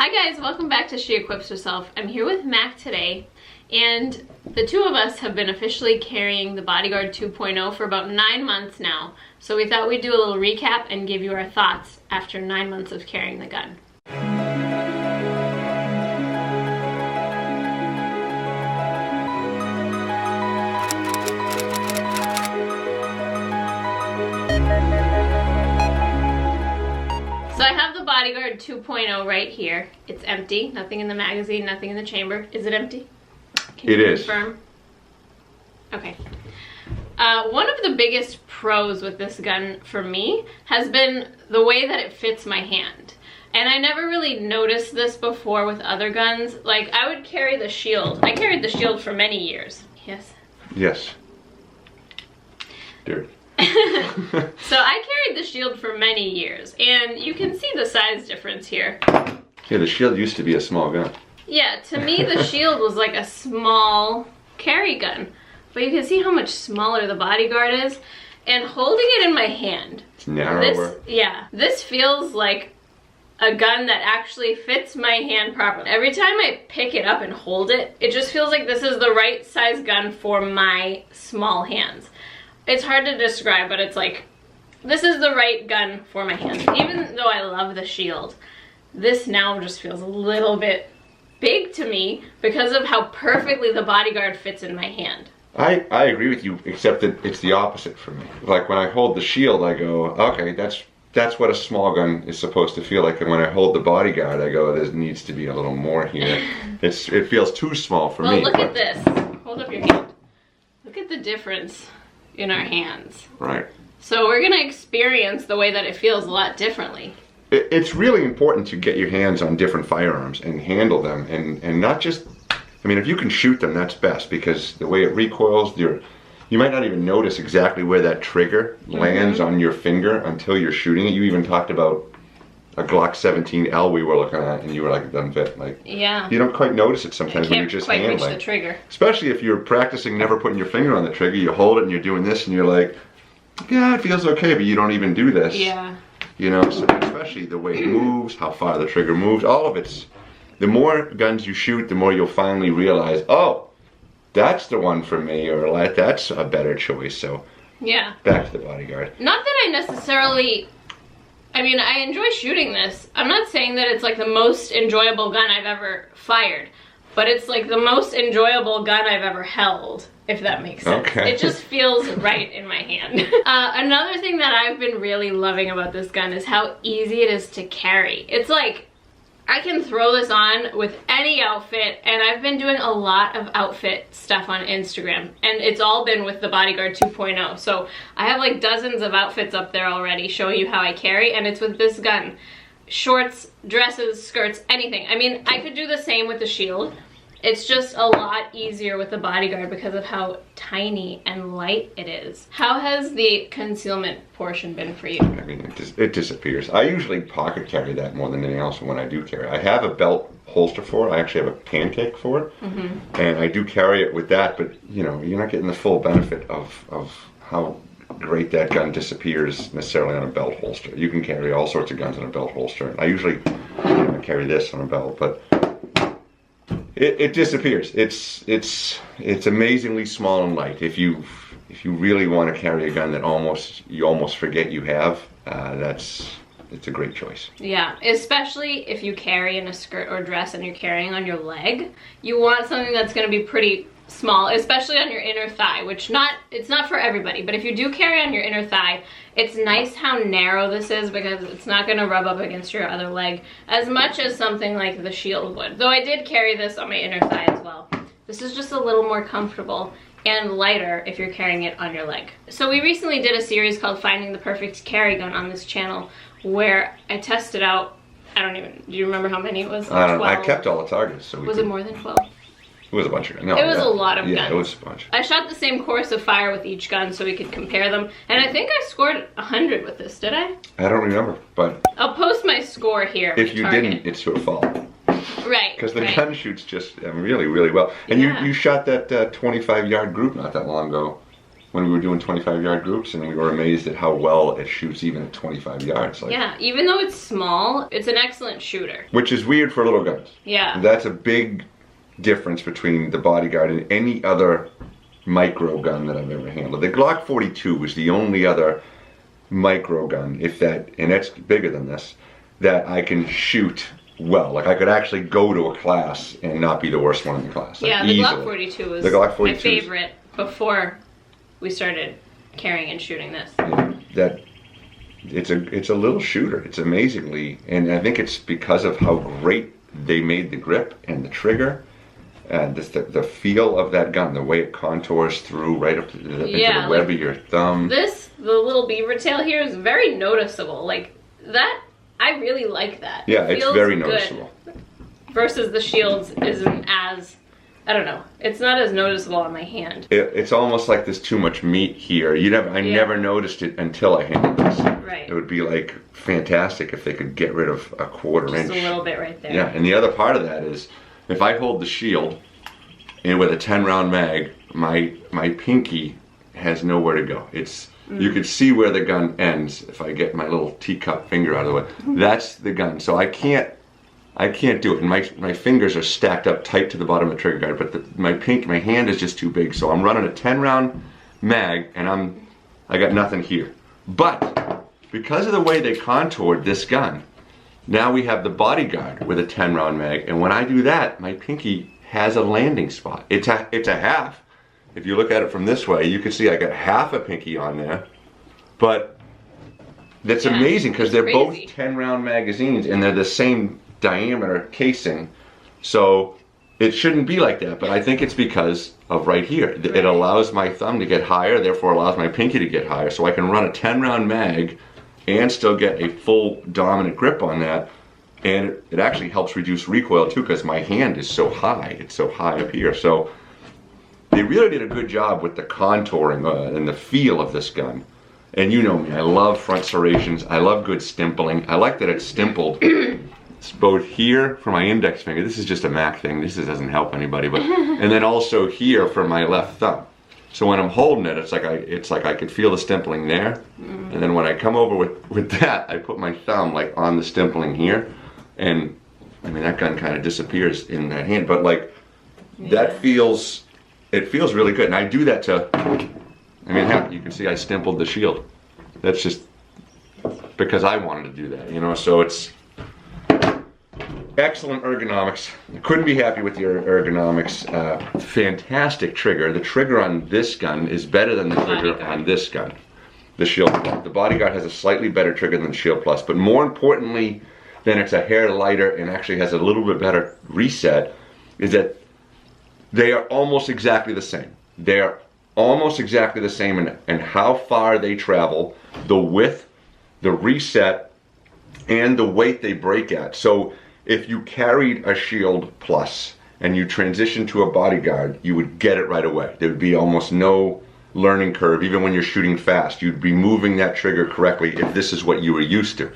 Hi guys, welcome back to She Equips Herself. I'm here with Mac today, and the two of us have been officially carrying the Bodyguard 2.0 for about 9 months now. So we thought we'd do a little recap and give you our thoughts after 9 months of carrying the gun. So I have the Bodyguard 2.0 right here. It's empty, nothing in the magazine, nothing in the chamber. Is it empty? Can you confirm? Okay. One of the biggest pros with this gun for me has been the way that it fits my hand. And I never really noticed this before with other guns. Like, I would carry the shield. I carried the shield for many years. Yes? Yes. Dirty. So I carried the shield for many years, and you can see the size difference here. Yeah, the shield used to be a small gun. Yeah, to me the shield was like a small carry gun, but you can see how much smaller the Bodyguard is, and holding it in my hand. It's narrower. This feels like a gun that actually fits my hand properly. Every time I pick it up and hold it, it just feels like this is the right size gun for my small hands. It's hard to describe, but it's like, this is the right gun for my hands. Even though I love the shield, this now just feels a little bit big to me because of how perfectly the Bodyguard fits in my hand. I agree with you, except that it's the opposite for me. Like when I hold the shield, I go, okay, that's what a small gun is supposed to feel like. And when I hold the Bodyguard, I go, there needs to be a little more here. It feels too small for me. Well, look at this. Hold up your hand. Look at the difference in our hands. Right. So we're gonna experience the way that it feels a lot differently. It's really important to get your hands on different firearms and handle them, and not just, I mean, if you can shoot them, that's best, because the way it recoils, you might not even notice exactly where that trigger lands on your finger until you're shooting it. You even talked about a Glock 17L we were looking at, and you were like, it doesn't fit. Like, yeah. You don't quite notice it sometimes when you're just handling. You can't quite reach the trigger. Especially if you're practicing never putting your finger on the trigger, you hold it and you're doing this and you're like, yeah, it feels okay, but you don't even do this. Yeah. You know, so especially the way it moves, how far the trigger moves, all of it's, the more guns you shoot, the more you'll finally realize, oh, that's the one for me, or like, that's a better choice. So yeah. Back to the Bodyguard. Not that I necessarily, I mean, I enjoy shooting this. I'm not saying that it's like the most enjoyable gun I've ever fired, but it's like the most enjoyable gun I've ever held, if that makes sense. Okay. It just feels right in my hand. Another thing that I've been really loving about this gun is how easy it is to carry. It's like, I can throw this on with any outfit, and I've been doing a lot of outfit stuff on Instagram, and it's all been with the Bodyguard 2.0. So I have like dozens of outfits up there already showing you how I carry, and it's with this gun. Shorts, dresses, skirts, anything. I mean, I could do the same with the shield. It's just a lot easier with the Bodyguard because of how tiny and light it is. How has the concealment portion been for you? I mean, it disappears. I usually pocket carry that more than anything else when I do carry. I have a belt holster for it. I actually have a pancake for it. And I do carry it with that, but you know, you're not getting the full benefit of how great that gun disappears necessarily on a belt holster. You can carry all sorts of guns on a belt holster. I usually carry this on a belt, but it disappears. It's amazingly small and light. If you really want to carry a gun that you almost forget you have, it's a great choice. Yeah, especially if you carry in a skirt or dress and you're carrying on your leg, you want something that's going to be pretty small, especially on your inner thigh, which it's not for everybody, but if you do carry on your inner thigh, it's nice how narrow this is because it's not going to rub up against your other leg as much as something like the shield would. Though I did carry this on my inner thigh as well. This is just a little more comfortable and lighter if you're carrying it on your leg. So we recently did a series called Finding the Perfect Carry Gun on this channel where I tested out, do you remember how many it was? I don't know. I kept all the targets. So was it more than 12? It was a bunch of guns. No, it was a lot of guns. Yeah, it was a bunch. I shot the same course of fire with each gun so we could compare them. And I think I scored 100 with this, did I? I don't remember, but I'll post my score here. If you didn't, it's your fault. Right. Because the gun shoots just really, really well. And you shot that 25-yard group not that long ago. when we were doing 25-yard groups, and we were amazed at how well it shoots even at 25 yards. Like, yeah, even though it's small, it's an excellent shooter. Which is weird for little guns. Yeah. That's a big difference between the Bodyguard and any other micro gun that I've ever handled. The Glock 42 was the only other micro gun, if that, and it's bigger than this, that I can shoot well. Like, I could actually go to a class and not be the worst one in the class. Like, yeah, the easily. Glock 42 was the Glock 42 my favorite before we started carrying and shooting this. Yeah, that it's a little shooter. It's amazingly, and I think it's because of how great they made the grip and the trigger. And the feel of that gun, the way it contours through right up to into the web of your thumb. The little beaver tail here is very noticeable. Like, that, I really like that. Yeah, it's very noticeable. Versus the shields isn't as, I don't know, it's not as noticeable on my hand. It's almost like there's too much meat here. I never noticed it until I handled this. Right. It would be like fantastic if they could get rid of a quarter inch. Just a little bit right there. Yeah, and the other part of that is, if I hold the shield and with a 10-round mag, my pinky has nowhere to go. You can see where the gun ends if I get my little teacup finger out of the way. That's the gun. So I can't do it. And my fingers are stacked up tight to the bottom of the trigger guard, but my hand is just too big. So I'm running a 10-round mag and I got nothing here. But because of the way they contoured this gun, now we have the Bodyguard with a 10-round mag, and when I do that, my pinky has a landing spot. It's a half. If you look at it from this way, you can see I got half a pinky on there. But that's amazing because they're both 10-round magazines and they're the same diameter casing. So it shouldn't be like that, but I think it's because of right here. It allows my thumb to get higher, therefore allows my pinky to get higher, so I can run a 10-round mag and still get a full dominant grip on that. And it actually helps reduce recoil too, because my hand is so high. It's so high up here. So they really did a good job with the contouring and the feel of this gun. And you know me, I love front serrations. I love good stimpling. I like that it's stippled. It's both here for my index finger. This is just a Mac thing. This doesn't help anybody. But and then also here for my left thumb. So when I'm holding it, it's like I could feel the stimpling there, and then when I come over with that, I put my thumb like on the stimpling here, and I mean that gun kind of disappears in that hand. But like it feels really good, and I do that to. I mean, you can see I stippled the shield. That's just because I wanted to do that, you know. So it's excellent ergonomics. Couldn't be happy with the ergonomics. Fantastic trigger. The trigger on this gun is better than the trigger on this gun, the Shield Plus. The Bodyguard has a slightly better trigger than the Shield Plus, but more importantly than it's a hair lighter and actually has a little bit better reset, is that they are almost exactly the same. They are almost exactly the same in how far they travel, the width, the reset, and the weight they break at. So if you carried a Shield Plus and you transitioned to a Bodyguard, you would get it right away. There would be almost no learning curve. Even when you're shooting fast, you'd be moving that trigger correctly if this is what you were used to.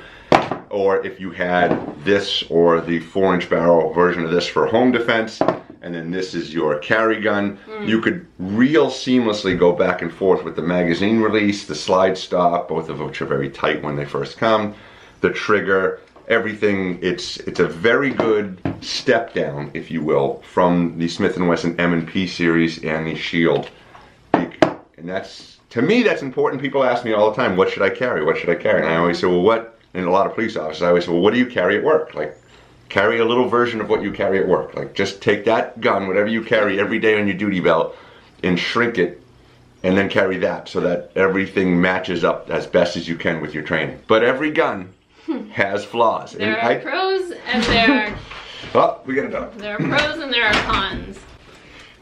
Or if you had this or the 4-inch barrel version of this for home defense, and then this is your carry gun, you could real seamlessly go back and forth with the magazine release, the slide stop, both of which are very tight when they first come, the trigger, everything. It's a very good step down, if you will, from the Smith & Wesson M&P series and the Shield. And that's, to me, that's important. People ask me all the time, what should I carry? What should I carry? And I always say, well, what? And a lot of police officers, I always say, well, what do you carry at work? Like, carry a little version of what you carry at work. Like, just take that gun, whatever you carry every day on your duty belt, and shrink it, and then carry that so that everything matches up as best as you can with your training. But every gun has flaws. There are pros and there are... Oh, we got it done. There are pros and there are cons.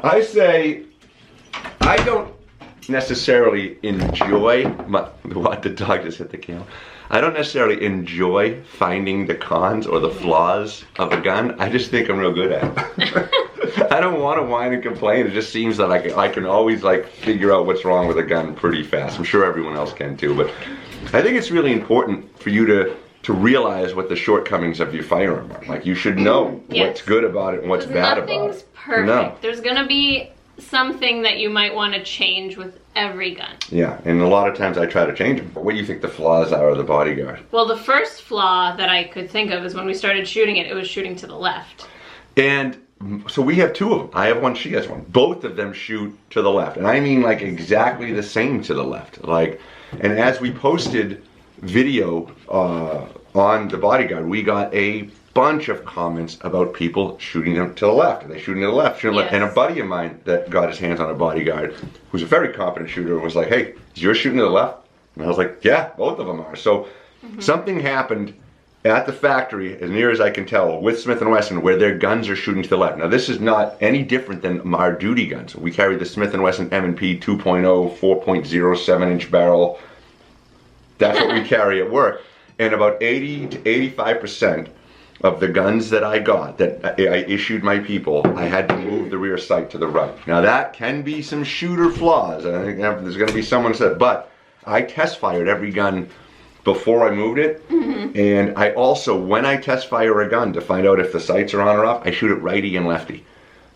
I say, I don't necessarily enjoy... What? The dog just hit the camera. I don't necessarily enjoy finding the cons or the flaws of a gun. I just think I'm real good at it. I don't want to whine and complain. It just seems that I can always like figure out what's wrong with a gun pretty fast. I'm sure everyone else can too, but I think it's really important for you to realize what the shortcomings of your firearm are. Like, you should know what's good about it and what's bad about it. Nothing's perfect. No. There's gonna be something that you might want to change with every gun. Yeah, and a lot of times I try to change them. What do you think the flaws are of the Bodyguard? Well, the first flaw that I could think of is when we started shooting it, it was shooting to the left. And so we have two of them. I have one, she has one. Both of them shoot to the left. And I mean like exactly the same to the left. Like, and as we posted video on the Bodyguard, we got a bunch of comments about people shooting them to the left. Are they shooting to the left? Shooting to the left? And a buddy of mine that got his hands on a Bodyguard, who's a very competent shooter, was like, hey, is yours shooting to the left? And I was like, yeah, both of them are. So something happened at the factory, as near as I can tell, with Smith & Wesson, where their guns are shooting to the left. Now, this is not any different than our duty guns. We carry the Smith & Wesson M&P 2.0, 4.0, 7-inch barrel. That's what we carry at work. And about 80 to 85% of the guns that I got, that I issued my people, I had to move the rear sight to the right. Now, that can be some shooter flaws. I think there's going to be someone who said, but I test fired every gun before I moved it, and I also, when I test fire a gun to find out if the sights are on or off, I shoot it righty and lefty.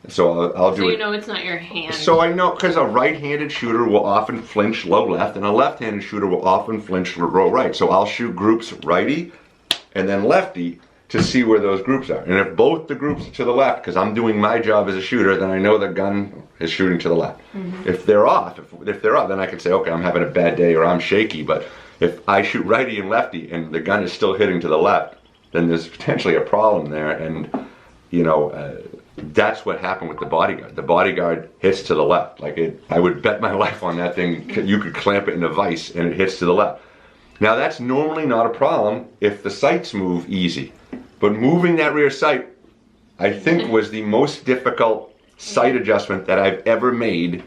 So I'll do it. So you know it's not your hand. So I know, because a right-handed shooter will often flinch low left, and a left-handed shooter will often flinch low right. So I'll shoot groups righty and then lefty to see where those groups are. And if both the groups are to the left, because I'm doing my job as a shooter, then I know the gun is shooting to the left. If they're off, if they're off, then I can say, okay, I'm having a bad day or I'm shaky. But if I shoot righty and lefty and the gun is still hitting to the left, then there's potentially a problem there. And, you know, that's what happened with the Bodyguard. The Bodyguard hits to the left. Like, I would bet my life on that thing. You could clamp it in a vise and it hits to the left. Now, that's normally not a problem if the sights move easy. But moving that rear sight, I think, was the most difficult sight adjustment that I've ever made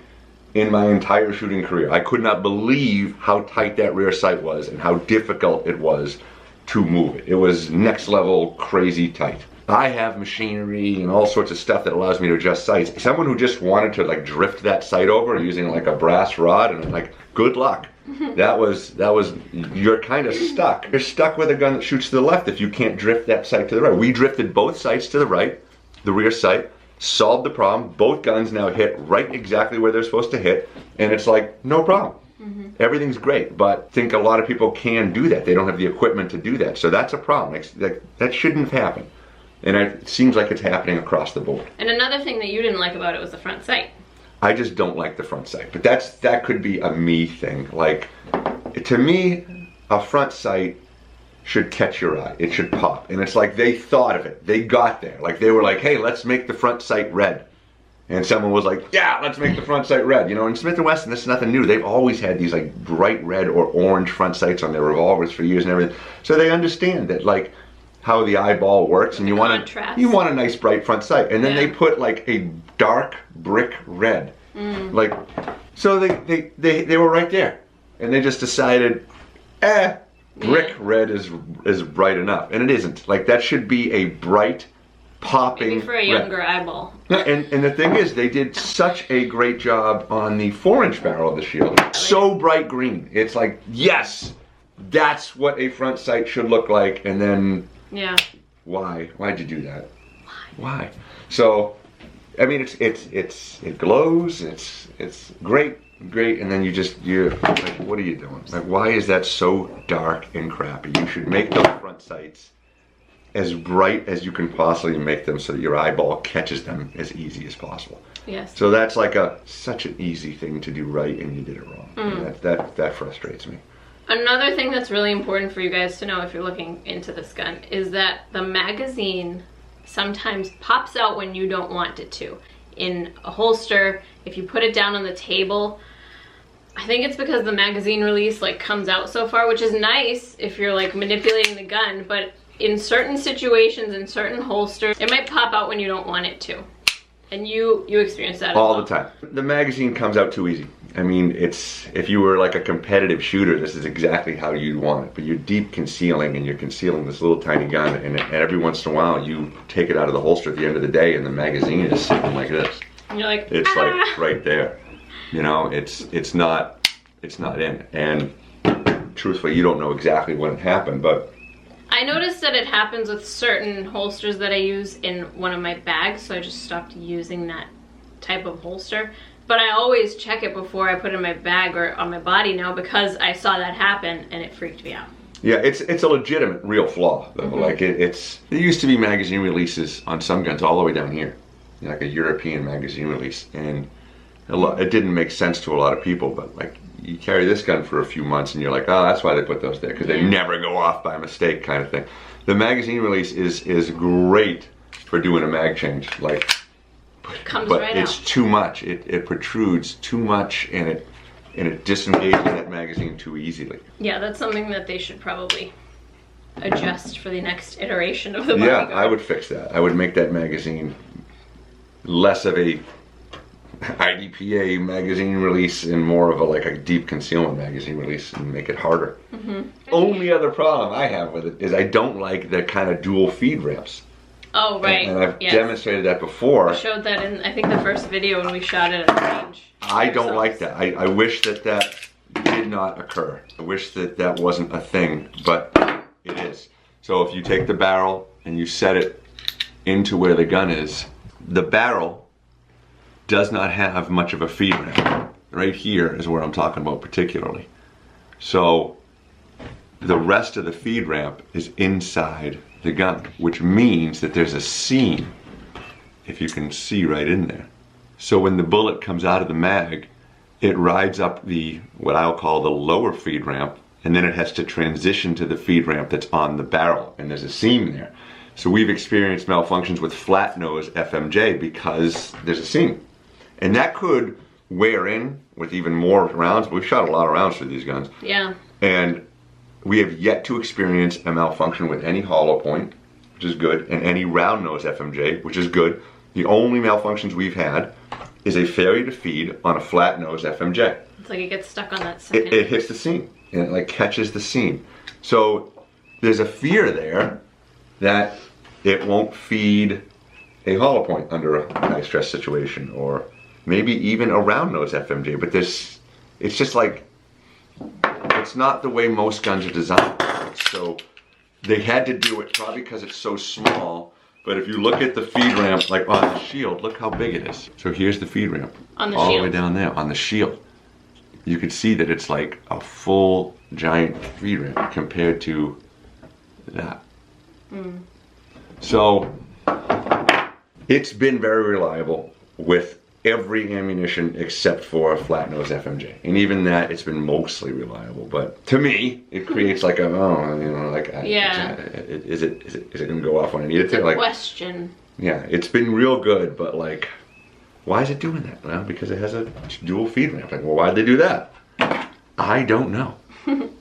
in my entire shooting career. I could not believe how tight that rear sight was and how difficult it was to move it. It was next level crazy tight. I have machinery and all sorts of stuff that allows me to adjust sights. Someone who just wanted to like drift that sight over using like a brass rod, and I'm like, good luck. That was, you're kind of stuck. You're stuck with a gun that shoots to the left if you can't drift that sight to the right. We drifted both sights to the right, the rear sight, solved the problem. Both guns now hit right exactly where they're supposed to hit, and it's like, no problem. Everything's great, but I think a lot of people can do that. They don't have the equipment to do that. So that's a problem. That shouldn't have happened. And it seems like it's happening across the board. And another thing that you didn't like about it was the front sight. I just don't like the front sight. But that could be a me thing. Like, to me, a front sight should catch your eye. It should pop. And it's like they thought of it. They got there. Like, they were like, hey, let's make the front sight red. And someone was like, yeah, let's make the front sight red. You know, in Smith & Wesson, this is nothing new. They've always had these like bright red or orange front sights on their revolvers for years and everything. So they understand that, like, how the eyeball works, and you want a nice bright front sight. And then they put like a dark brick red. Like, so they were right there. And they just decided, brick red is bright enough. And it isn't. Like, that should be a bright, popping maybe for a younger eyeball. And the thing is, they did such a great job on the 4-inch barrel of the shield. So bright green. It's like, yes, that's what a front sight should look like. And then, why? Why'd you do that? Why? So, I mean, it glows. It's great, and then you're like, what are you doing? Like, why is that so dark and crappy? You should make those front sights as bright as you can possibly make them so that your eyeball catches them as easy as possible. Yes. So that's like such an easy thing to do right, and you did it wrong. And that frustrates me. Another thing that's really important for you guys to know if you're looking into this gun is that the magazine sometimes pops out when you don't want it to. In a holster, if you put it down on the table, I think it's because the magazine release like comes out so far, which is nice if you're like manipulating the gun, but in certain situations, in certain holsters, it might pop out when you don't want it to. And you experience that all the time. The magazine comes out too easy. I mean, if you were like a competitive shooter, this is exactly how you'd want it. But you're deep concealing, and you're concealing this little tiny gun, and every once in a while you take it out of the holster at the end of the day, and the magazine is sitting like this. And you're like, it's like right there. You know, it's not in. And truthfully, you don't know exactly when it happened, but I noticed that it happens with certain holsters that I use in one of my bags, so I just stopped using that type of holster. But I always check it before I put it in my bag or on my body now because I saw that happen and it freaked me out. Yeah, it's a legitimate, real flaw though. Like there used to be magazine releases on some guns all the way down here, like a European magazine release, and it didn't make sense to a lot of people. But like you carry this gun for a few months and you're like, oh, that's why they put those there, because they never go off by mistake, kind of thing. The magazine release is great for doing a mag change, like, but it's too much. It protrudes too much, and it disengages that magazine too easily. Yeah, that's something that they should probably adjust for the next iteration of the Bodyguard. Yeah, I would fix that. I would make that magazine less of a IDPA magazine release and more of a deep concealment magazine release, and make it harder. Only other problem I have with it is I don't like the kind of dual feed ramps. Oh, right. And I've demonstrated that before. I showed that in, I think, the first video when we shot it at the range. I don't like that. I wish that did not occur. I wish that wasn't a thing, but it is. So if you take the barrel and you set it into where the gun is, the barrel does not have much of a feed ramp. Right here is where I'm talking about particularly. So the rest of the feed ramp is inside the gun, which means that there's a seam, if you can see right in there. So when the bullet comes out of the mag, it rides up what I'll call the lower feed ramp, and then it has to transition to the feed ramp that's on the barrel, and there's a seam there. So we've experienced malfunctions with flat nose FMJ because there's a seam. And that could wear in with even more rounds. We've shot a lot of rounds through these guns. Yeah. And we have yet to experience a malfunction with any hollow point, which is good, and any round nose FMJ, which is good. The only malfunctions we've had is a failure to feed on a flat nose FMJ. It's like it gets stuck on that second. It hits the seam, and it catches the seam. So there's a fear there that it won't feed a hollow point under a high stress situation, or maybe even a round nose FMJ, but it's just like, it's not the way most guns are designed. So they had to do it probably because it's so small, but if you look at the feed ramp, like on the shield, look how big it is. So here's the feed ramp, on the all shield. the way down there on the shield. You can see that it's like a full giant feed ramp compared to that. So it's been very reliable with every ammunition except for a flat nose FMJ, and even that, it's been mostly reliable. But to me, it creates like is it gonna go off when I need it to? Like, question. Yeah, it's been real good, but like, why is it doing that? Well, because it has a dual feed ramp. Like, well, why'd they do that? I don't know.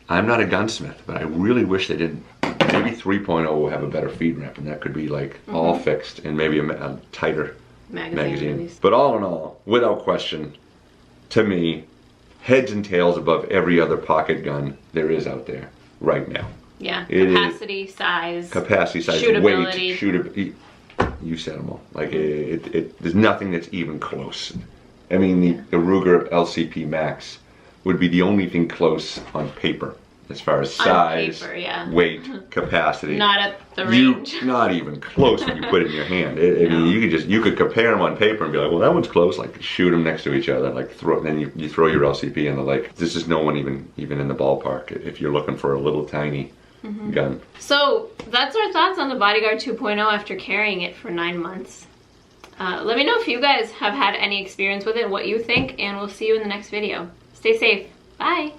I'm not a gunsmith, but I really wish they didn't. Maybe 3.0 will have a better feed ramp, and that could be like all fixed, and maybe a tighter magazine. But all in all, without question, to me, heads and tails above every other pocket gun there is out there right now. Yeah, capacity, size, weight, shootability. You said them all. Like there's nothing that's even close. I mean, the Ruger LCP Max would be the only thing close on paper as far as size, weight, capacity. Not at the range. Not even close when you put it in your hand. I mean, you could compare them on paper and be like, well, that one's close. Like, shoot them next to each other. Like, then you throw your LCP in the lake. This is no one even in the ballpark if you're looking for a little tiny gun. So that's our thoughts on the Bodyguard 2.0 after carrying it for 9 months. Let me know if you guys have had any experience with it, what you think, and we'll see you in the next video. Stay safe. Bye.